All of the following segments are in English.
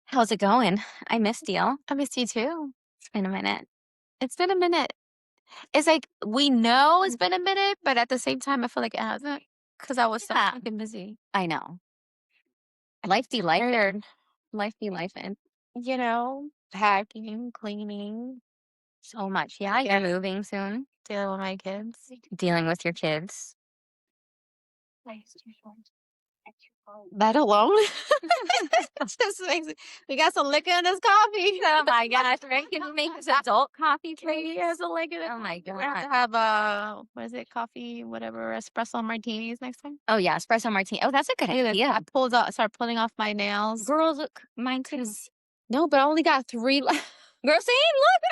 How's it going? I missed you. I miss you too. It's been a minute. It's been a minute. It's like we know it's been a minute, but at the same time, I feel like it hasn't because I was so Yeah, fucking busy. I know. Life be life. Tired, Life be life in packing, cleaning, so much. Yeah, you're moving soon. dealing with my kids. Dealing with your kids. That alone just makes it. We got some liquor in this coffee. Oh my gosh, right? Can you make this adult coffee, please? He has a liquor. Oh my We have to god. have what is it? Coffee, whatever, espresso martinis next time. Oh yeah, espresso martini. Oh, that's a good Look at this. idea. I pulled out, started pulling off my nails. Girls, look, mine too. No, but I only got 3 left. Girl, see,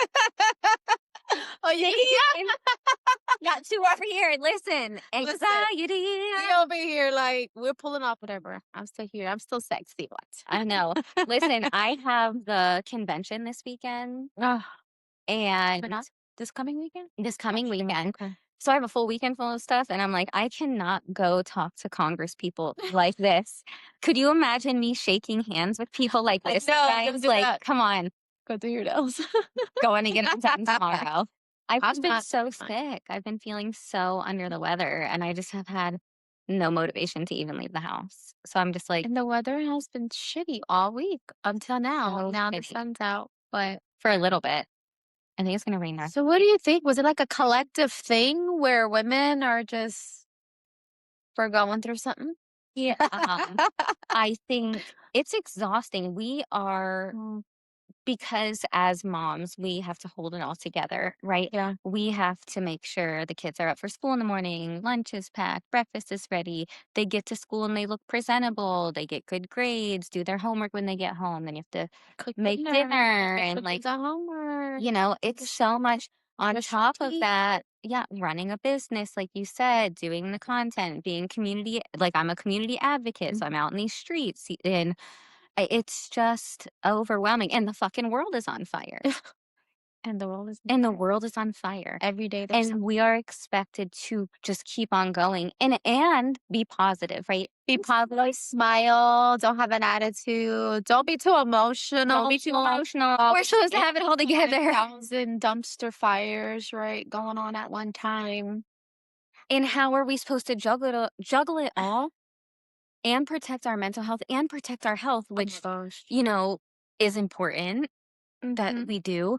look. Oh, yeah. Got two over here. Listen, anxiety. We over here, like, we're pulling off whatever. I'm still here. I'm still sexy. What? I know. Listen, I have the convention this weekend, But and not this coming weekend? this coming weekend. Okay. So I have a full weekend full of stuff, and I'm like, I cannot go talk to Congress people like this. Could you imagine me shaking hands with people like this? No, Guys? don't do Like, that. come on, Go through your nails. going to get it done tomorrow. I've I'm just been not so fine. sick. I've been feeling so under the weather, and I just have had no motivation to even leave the house. So I'm just like, And the weather has been shitty all week until now. so Now the shitty sun's out. But for a little bit. I think it's gonna rain there. so what do you think? Was it like a collective thing where women are just for going through something? Yeah. I think it's exhausting. We are Mm, because as moms, we have to hold it all together, right? yeah. We have to make sure the kids are up for school in the morning, lunch is packed, breakfast is ready, they get to school and they look presentable, they get good grades, do their homework when they get home, then you have to Cook make dinner. dinner Make and sure like, kids are homework. it's so much on Brush top your of teeth. that. Yeah, running a business, like you said, doing the content, being community, like I'm a community advocate, so I'm out in these streets and it's just overwhelming, and the fucking world is on fire, And the world is and the world is on fire, every day there's and we are expected to just keep on going and be positive, right? be positive, smile, don't have an attitude, don't be too emotional. Don't be too emotional. Uh, We're supposed to have it all together. 1,000 dumpster fires, right, going on at one time. And how are we supposed to juggle it all and protect our mental health and protect our health, which, Gosh. is important that Mhm. we do.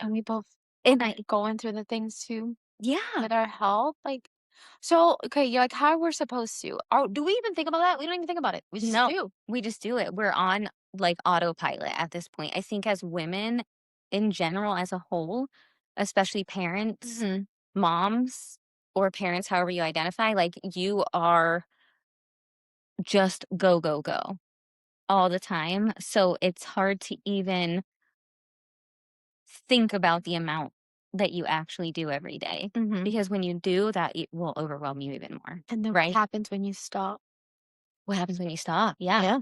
And we both And I going through the things too yeah. with our health. Like, so, okay, you're like, how we're supposed to. Or do we even think about that? We don't even think about it. We just No, do. we just do it. We're on like autopilot at this point. I think as women in general, as a whole, especially parents, Mhm. moms, or parents, however you identify, like you are just go, go, go all the time. So it's hard to even think about the amount that you actually do every day. Mhm. Because when you do that, it will overwhelm you even more. And then what Right? happens when you stop? What happens when you stop? Yeah. Yeah.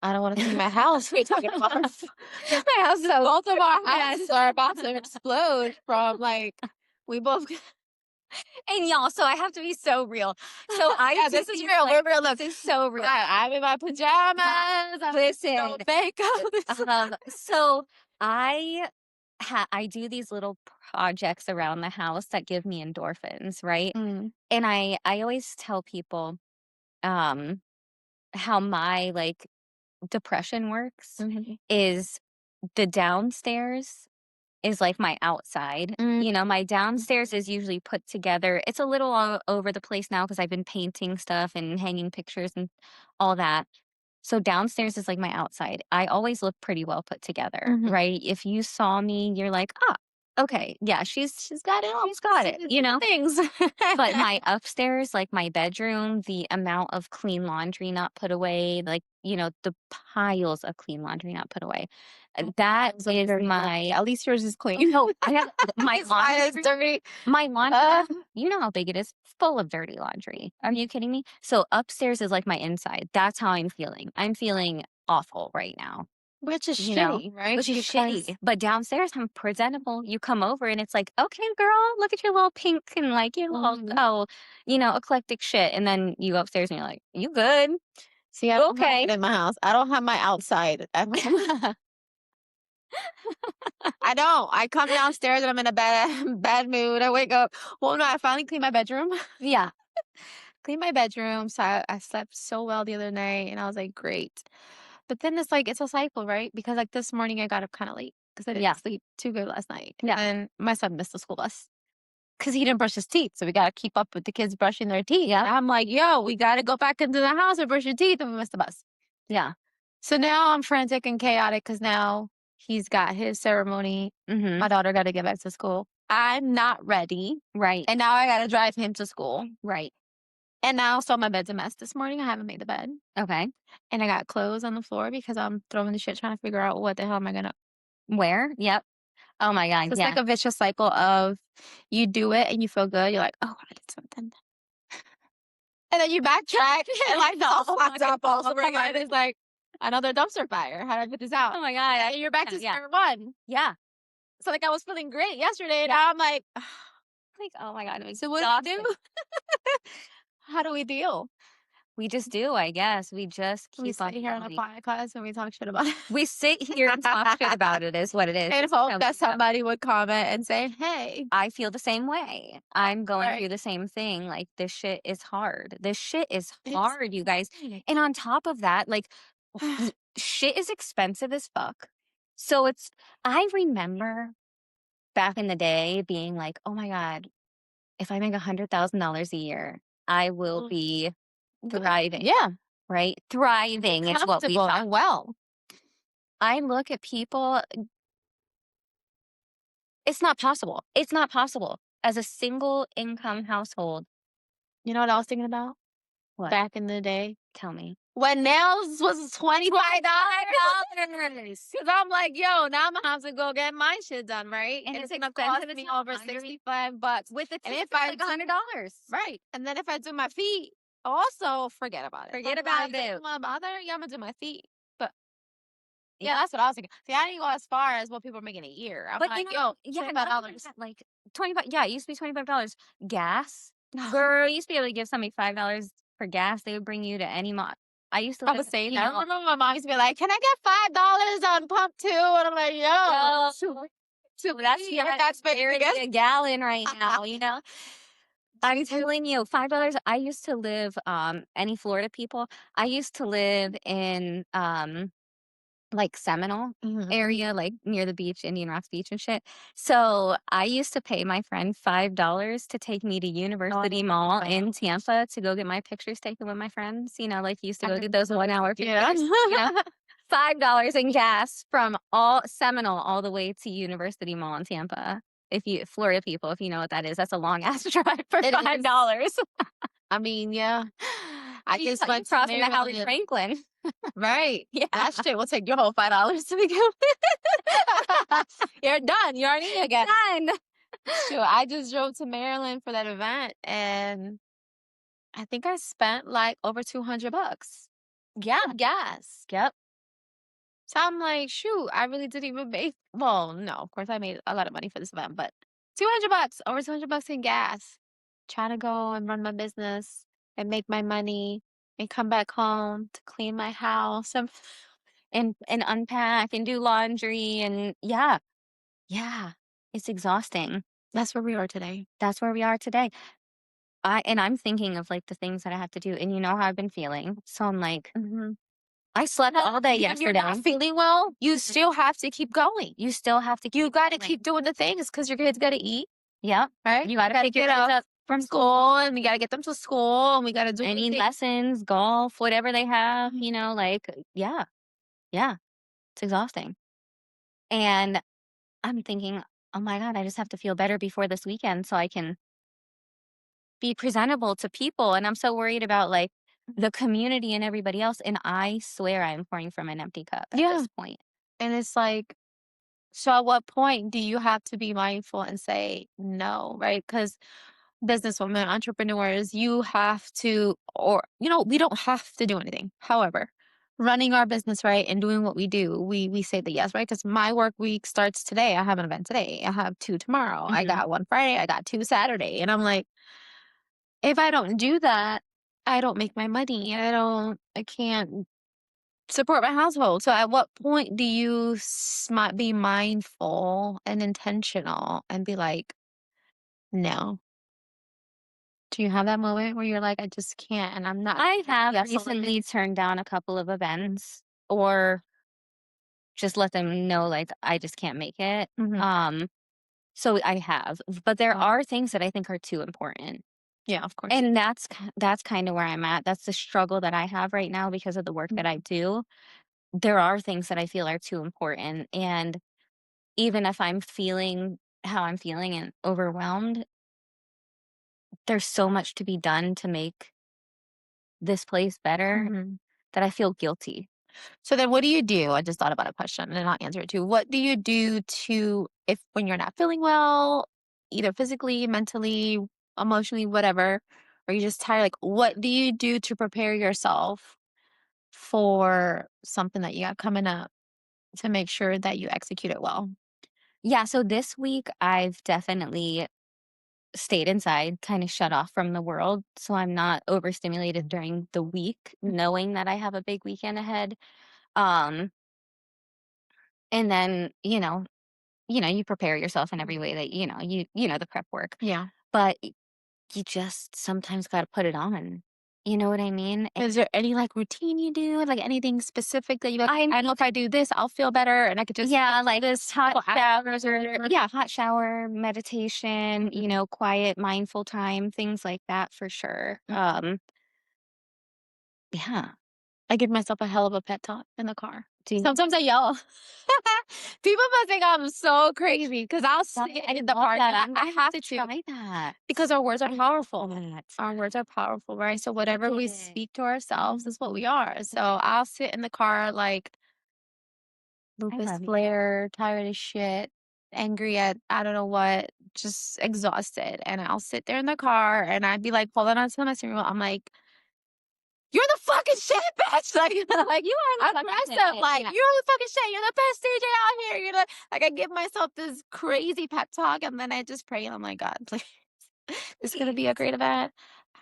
I don't want to see my house. We're talking about My house is both of our Yes. houses are about to explode from like we both. And y'all, so I have to be so real. So I Yeah, do this is these, real. like, We're real. Look, this is so real. I'm in my pajamas. I'm Listen, no makeup. so I do these little projects around the house that give me endorphins, right? Mm. And I always tell people um how my like depression works Mhm. is the downstairs is like my outside. Mm. My downstairs is usually put together. It's a little all over the place now because I've been painting stuff and hanging pictures and all that. So downstairs is like my outside. I always look pretty well put together, Mhm. right? If you saw me, you're like, ah, okay, yeah, she's got it all. She's got it, Things. But my upstairs, like my bedroom, the amount of clean laundry not put away, like, the piles of clean laundry not put away. That is my At least yours is clean. no, I have my Mine is laundry. dirty. My laundry, Uh, you know how big it is, full of dirty laundry. Are you kidding me? So upstairs is like my inside. That's how I'm feeling. I'm feeling awful right now, which is you know, shitty, right? which is Because shitty. But downstairs, I'm presentable. You come over and it's like, okay, girl, look at your little pink and like your little, Mhm. eclectic shit. And then you go upstairs and you're like, you good? See, I don't have Okay. it in my house. I don't have my outside at home. I don't. I come downstairs and I'm in a bad mood. I wake up. Well, no, I finally cleaned my bedroom. Yeah. Cleaned my bedroom. So I slept so well the other night and I was like, great. But then it's like, it's a cycle, right? Because like this morning I got up kind of late because I didn't Yeah. sleep too good last night. Yeah. And my son missed the school bus because he didn't brush his teeth. So we got to keep up with the kids brushing their teeth. Yep. And I'm like, yo, we got to go back into the house and brush your teeth. And we missed the bus. Yeah. So now I'm frantic and chaotic because now he's got his ceremony. Mhm. My daughter got to get back to school. I'm not ready. Right. And now I got to drive him to school. Right. And now, so my bed's a mess this morning. I haven't made the bed. Okay. And I got clothes on the floor because I'm throwing the shit trying to figure out what the hell am I going to. Where? Yep. Oh my So god, it's yeah. like a vicious cycle of you do it and you feel good. You're like, oh, I did something. And then you backtrack and like the whole fucked up all over again. It's like another dumpster fire. How do I put this out? Oh my god. And you're back to Yeah. square one. Yeah. So like I was feeling great yesterday. Now I'm like, Like, oh my god, I'm so what do we exhausted. do? How do we deal? We just do, I guess. We just We keep sit on here on a going. podcast and we talk shit about it. We sit here and talk shit about it is what it is. And It's hope so that messed up. somebody would comment and say, hey. I feel the same way. I'm going Right. through the same thing. Like, this shit is hard. This shit is It's hard, you guys. And on top of that, like, shit is expensive as fuck. So I remember back in the day being like, oh my God, if I make $100,000 a year, I will be thriving, Yeah. right? Thriving is what we Comfortable thought. and well. I look at people, it's not possible. It's not possible. As a single income household, You know what I was thinking about what? back in the day? Tell me. When nails was $25. $25. Because I'm like, yo, now I'm gonna have to go get my shit done, right? And And it's it's gonna cost expensive as me hell. over $65. With the And tip, if it's I like do, $100. right, and then if I do my feet, also forget about it. Forget I'm about like, it. I'm gonna bother. Yeah, I'm gonna do my feet. But yeah, Yeah. that's what I was thinking. See, I didn't go as far as what people are making a year. I'm But like, you know, yo, yeah, $25. not only that, like 25, yeah, it used to be $25. Gas. Girl, you used to be able to give somebody $5 for gas. They would bring you to any mall. I used to I live, was saying you that. I know, remember my mom used to be like, "Can I get $5 on pump two?" And I'm like, "Yo, so that's that's barely a gallon right now, you know? I'm telling you, $5. I used to live, any Florida people, I used to live in, like, Seminole Mhm. area, like, near the beach, Indian Rocks Beach and shit. So, I used to pay my friend $5 to take me to University Mall in Tampa to go get my pictures taken with my friends, you know, like, used to go get those 1-hour Yeah. pictures, you know? $5 in gas from all Seminole all the way to University Mall in Tampa. If you Florida people, if you know what that is, that's a long ass drive for It is. $5. I mean, yeah. I You just went to crossing the Howard Maryland. Franklin. Right. Yeah. That shit will take your whole $5 to begin with. You're done. You're already again. Done. Sure. I just drove to Maryland for that event and I think I spent like over $200. Yeah. Gas. Yep. So I'm like, shoot, I really didn't even make. Well, no, of course I made a lot of money for this event, but $200, over $200 in gas. Trying to go and run my business and make my money and come back home to clean my house And unpack and do laundry and yeah. Yeah. It's exhausting. that's where we are today. That's where we are today. I'm thinking of like the things that I have to do and you know how I've been feeling. So I'm like, Mhm. I slept all day When you're yesterday. not feeling well, you still have to keep going. You still have to You got to going. keep doing the things because your kids got to eat, Yep. right? You gotta pick your get kids up from school and we got to get them to school and we got to do any everything. lessons, golf, whatever they have, you know, like yeah. Yeah. It's exhausting. And I'm thinking, "Oh my god, I just have to feel better before this weekend so I can be presentable to people," and I'm so worried about, like, the community and everybody else, and I swear I'm pouring from an empty cup at Yeah. this point. And it's like, so at what point do you have to be mindful and say no, right? Because businesswomen, entrepreneurs, you have to, or, we don't have to do anything. However, running our business right and doing what we do, we say the yes, right? Because my work week starts today. I have an event today. I have two tomorrow. I Mhm. got one Friday. I got two Saturday. And I'm like, if I don't do that, I don't make my money. I can't support my household. So at what point do you be mindful and intentional and be like, no? Do you have that moment where you're like, I just can't and I'm not I have yes recently turned down a couple of events or just let them know, like, I just can't make it. hmm So I have, but there Oh, are things that I think are too important. yeah, of course. And that's kinda where I'm at. That's the struggle that I have right now because of the work that I Mhm. do. There are things that I feel are too important, and even if I'm feeling how I'm feeling and overwhelmed, there's so much to be done to make this place better Mhm. that I feel guilty. So then what do you do? I just thought about a question and I'll answer it too. What do you do to if when you're not feeling well, either physically, mentally, emotionally, whatever, or you're just tired, like what do you do to prepare yourself for something that you got coming up to make sure that you execute it well? Yeah, so this week, I've definitely stayed inside, kinda shut off from the world, so I'm not overstimulated during the week, knowing that I have a big weekend ahead. Um, and then, you prepare yourself in every way that, the prep work. Yeah. But you just sometimes gotta put it on. You know what I mean? Is there any like routine you do? Like anything specific that you like, I'm I know if I do this, I'll feel better and I could just Yeah, like this hot couple hours or yeah, hot shower, meditation, Mhm. quiet, mindful time, things like that for sure. Yeah. I give myself a hell of a pep talk in the car. Do you Sometimes I yell. People must think I'm so crazy because I'll love sit in the love park. that? I I'm I gonna have have to to try that. because our words are I powerful. love that. Our words are powerful, right? So Love whatever we it. speak to ourselves is what we are. So Mhm. I'll sit in the car like I lupus love it. flare, tired as shit, angry at I don't know what, just exhausted. And I'll sit there in the car and I'd be like pulling on to my steering wheel. I'm like, you're the fucking shit, bitch. Like, like You are the I'm fucking messed shit, up. bitch. Like, Yeah. you're the fucking shit. You're the best DJ out here. You're the like I give myself this crazy pep talk and then I just pray and I'm like, God, please. This is gonna be a Please. great event.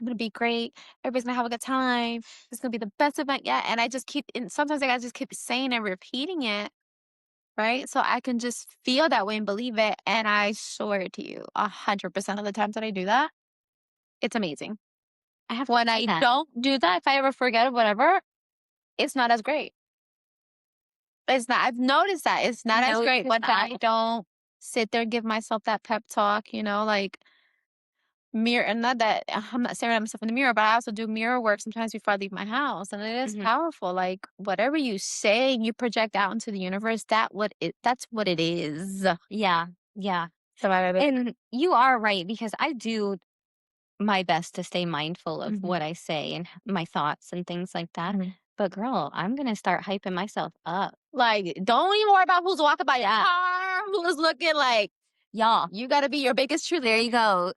I'm gonna be great. Everybody's gonna have a good time. This is gonna be the best event yet. And I just keep and sometimes I gotta just keep saying and repeating it, right? So I can just feel that way and believe it. And I swear to you, 100% of the times that I do that, it's amazing. I have to When try I that. don't do that, if I ever forget it, whatever, it's not as great. It's not I've noticed that it's not as great Notice when that. I don't sit there, give myself that pep talk, like mirror and not that I'm not staring at myself in the mirror, but I also do mirror work sometimes before I leave my house. And it is Mhm. powerful. Like whatever you say and you project out into the universe, that's what it is. Yeah, yeah. So I And you are right because I do my best to stay mindful of Mhm, what I say and my thoughts and things like that. mhm. But girl, I'm gonna start hyping myself up. Like, don't even worry about who's walking by your Yeah. car, who's looking like Y'all, you gotta be your biggest there cheerleader. you go.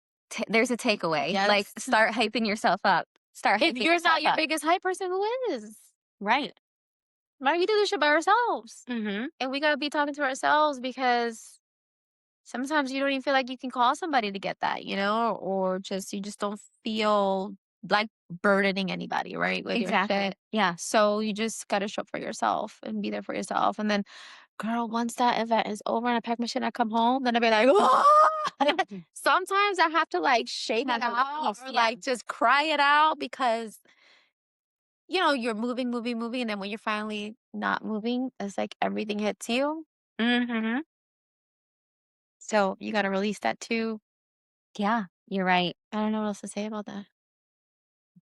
There's a takeaway. Like, Yes. start hyping yourself up. Start If hyping you're yourself not your up. biggest hype person, who is? Right. Right? We do this shit by ourselves. Mhm. And we gotta be talking to ourselves because sometimes you don't even feel like you can call somebody to get that, or just you just don't feel like burdening anybody, right, with your Exactly. shit. Yeah. So you just gotta show up for yourself and be there for yourself. And then, girl, once that event is over and I pack my shit and I come home, then I'll be like, Mhm. sometimes I have to like shake it Have a out release. or Yeah. like just cry it out because you're moving, moving, moving. And then when you're finally not moving, it's like everything hits you. Mhm. So you gotta release that too. Yeah, you're right. I don't know what else to say about that.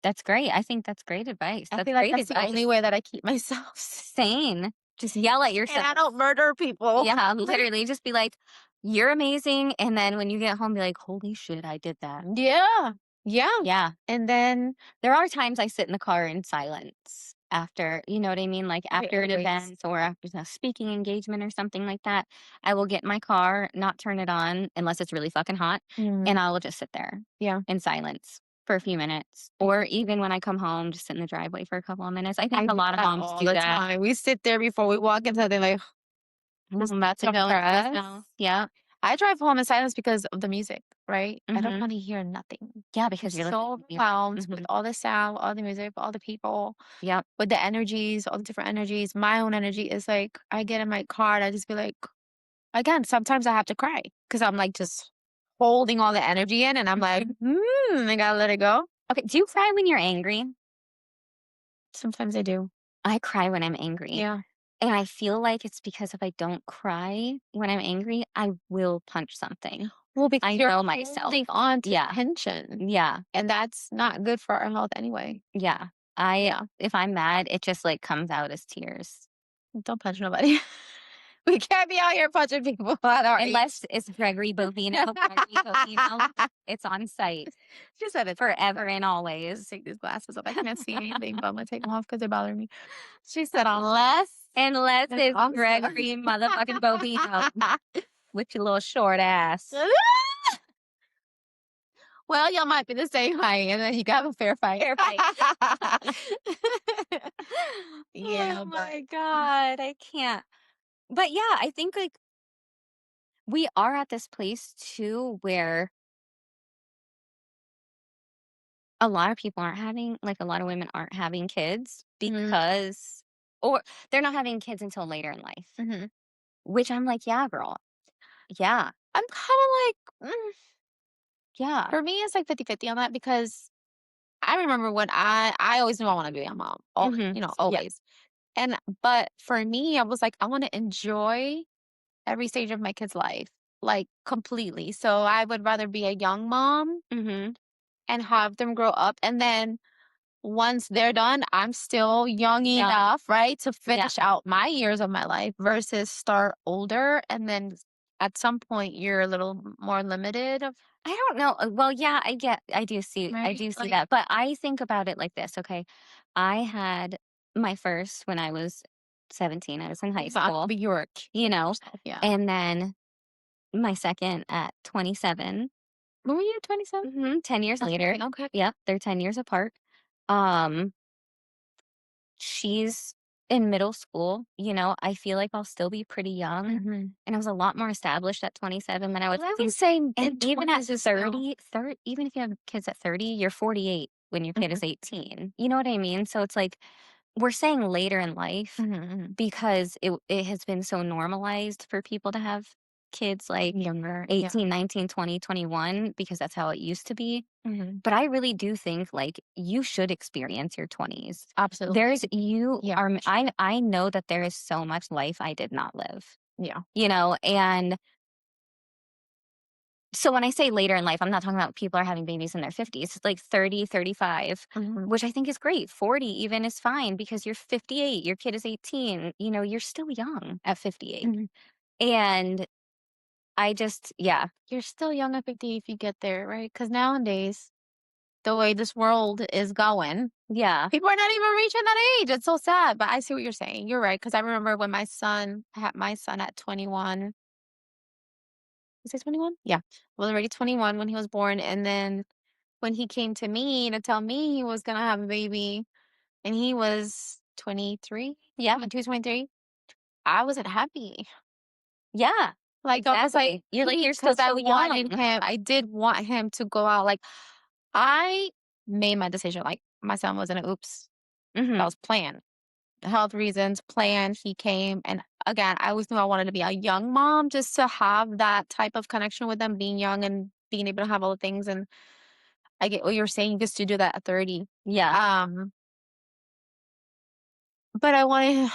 That's great. I think that's great advice. I That's feel like great that's the only advice. way that I keep myself sane, Sane. Just yell at and I yourself. don't murder people. Yeah, literally just be like, "You're amazing," and then when you get home, be like, "Holy shit, I did that." Yeah. Yeah. Yeah. And then There are times I sit in the car in silence after, you know what I mean? Like I after an always event or after a speaking engagement or something like that, I will get in my car, not turn it on unless it's really fucking hot, Mhm. and I will just sit there Yeah. in silence for a few minutes. Or even when I come home, just sit in the driveway for a couple of minutes. I think I a do lot of that moms all do the that. time. We sit there before we walk into something like, I'm just about to go into this compress. now. Yeah. I drive home in silence because of the music, right? I don't Mhm. wanna hear nothing. Yeah, I'm because you're listening so to music. overwhelmed with Mhm. all the sound, all the music, all the people, Yep. with the energies, all the different energies. My own energy is like, I get in my car and I just be like, again, sometimes I have to cry because I'm like just holding all the energy in and I'm like, Mhm. I gotta let it go. Okay, do you cry when you're angry? Sometimes I do. I cry when I'm angry, Yeah. and I feel like it's because if I don't cry when I'm angry, I will punch something. Well, because I you're know myself. holding on to Yeah. tension, Yeah. and that's not good for our health anyway. Yeah. I Yeah. if I'm mad, it just, like, comes out as tears. Don't punch nobody. We can't be out here punching people at our age. Unless it's Gregory Bovino. Gregory Bovino, it's on site She said it's on forever site. and Just always. take these glasses off. I can't see anything, but I'm gonna take them off because they're bothering me. She said, unless Unless it's it's on site. Gregory motherfucking Bovino with your little short ass. Well, y'all might be the same height, and then you got a fair fight. Fair fight. Yeah, Oh but my god, I can't. But yeah, I think, like, we are at this place too where a lot of people aren't having like, a lot of women aren't having kids mhm, because or they're not having kids until later in life, mhm. which I'm like, "Yeah, girl. Yeah. I'm kinda like, Yeah. for me, it's like 50-50 on that because I remember when I always knew I wanna be a mom, always, Mhm. Yeah. always. And but for me, I was like, I wanna enjoy every stage of my kid's life, like, completely. So I would rather be a young mom Mhm. and have them grow up, and then once they're done, I'm still young Yeah. enough, right, to Yeah. finish out my years of my life versus start older, and then at some point, you're a little more limited of I don't know. Well, yeah, I right? do see Like, that. But I think about it like this, okay? I had my first when I was 17. I was in high that could school, be your you know, yourself, yeah. and then my second at 27. When were you 27? 10 years later. Okay, okay. Yep, they're 10 years apart. Um, she's in middle school, I feel like I'll still be pretty young, Mhm. and I was a lot more established at 27 than I was Well, I would 18. say And in even at 20s is still 30, even if you have kids at 30, you're 48 when your kid mhm, is 18. You know what I mean? So it's like we're saying later in life mhm, mhm. because it has been so normalized for people to have kids like Younger, yeah. 18, 19, 20, 21 because that's how it used to be. Mhm. But I really do think, like, you should experience your 20s. There's Absolutely. you Yeah, are for sure. I know that there is so much life I did not live, Yeah. and so when I say later in life, I'm not talking about people are having babies in their 50s. It's like 30, 35, Mhm, which I think is great. 40 even is fine because you're 58, your kid is 18, you're still young at 58. mhm. And I just yeah, You're still young at 50 if you get there, right? Because nowadays, the way this world is going, yeah, people are not even reaching that age. It's so sad, but I see what you're saying. You're right. Because I remember when I had my son at 21. Was he 21? Yeah. Well, already 21 when he was born, and then when he came to me to tell me he was gonna have a baby, and he was 23, yeah, 22, 23, I wasn't happy. yeah, Like, I was like, exactly. You're like, you're still because so young. I did want him to go out. Like, I made my decision. Like, my son wasn't an oops. That Mhm. was planned. Health reasons, planned. He came. And again, I always knew I wanted to be a young mom just to have that type of connection with them, being young and being able to have all the things. And I get what you're saying, just to do that at 30. Yeah, Um, but I wanted,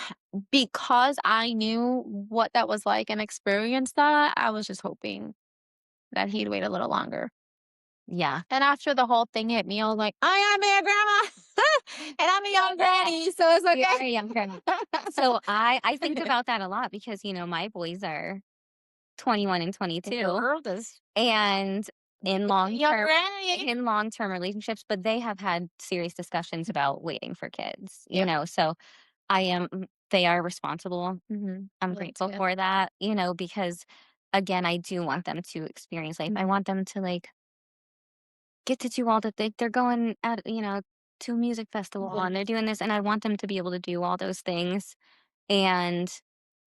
because I knew what that was like and experienced that, I was just hoping that he'd wait a little longer. yeah. And after the whole thing hit me, I was like, "I am a grandma, and I'm a young granny, so it's You are a okay." young grandma. So I think about that a lot because, my boys are 21 and The 22 world is and in it's a long young term granny. in long-term relationships, but they have had serious discussions about waiting for kids, Yeah. So they are responsible. Mhm. I'm Well, that's grateful good. for that, because again, I do want them to experience life. I Mhm. want them to like get to do all the they're going at, to a music festival and they're Mhm. doing this and I want them to be able to do all those things. And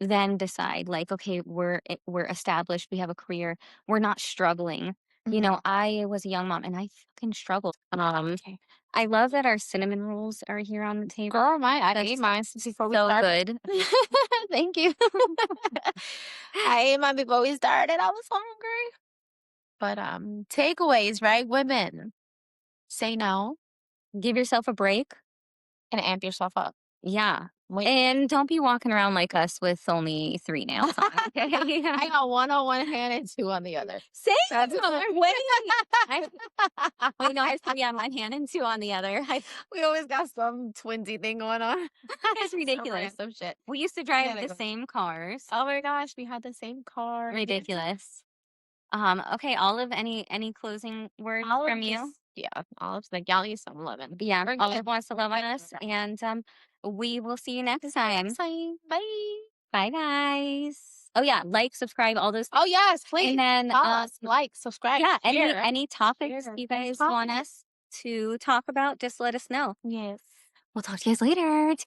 then decide like, okay, we're established, we have a career, we're not struggling. You Mhm. know, I was a young mom and I fucking struggled. Okay. I love that our cinnamon rolls are here on the table. Girl, I ate That's mine before we so started. good. Thank you. I ate mine before we started. I was hungry. But takeaways, right? Women, say no Give yourself a break. and amp yourself up. Yeah. Wait. And don't be walking around like us with only 3 nails on, okay? I got one on one hand and two on the other. Same. That's Wait. I wait, no, I have 3 on one hand and 2 on the other. we always got some twinsy thing going on. It's Some ridiculous. random shit. We used to We drive gotta the go. same cars. Oh my gosh, we had the same car. Ridiculous. Okay, Olive, any closing words Olive from you? just yeah, Olive's like, y'all need some lemon. Yeah, We're Olive good. wants to love on us, and we will see you next time. Exciting. Bye. Bye, guys. Oh yeah, like, subscribe, all those, Oh yes, and please. then Follow us, like, subscribe, yeah, share. any topics Share. you Any guys want topics. us to talk about, just let us know. Yes. We'll talk to you guys later.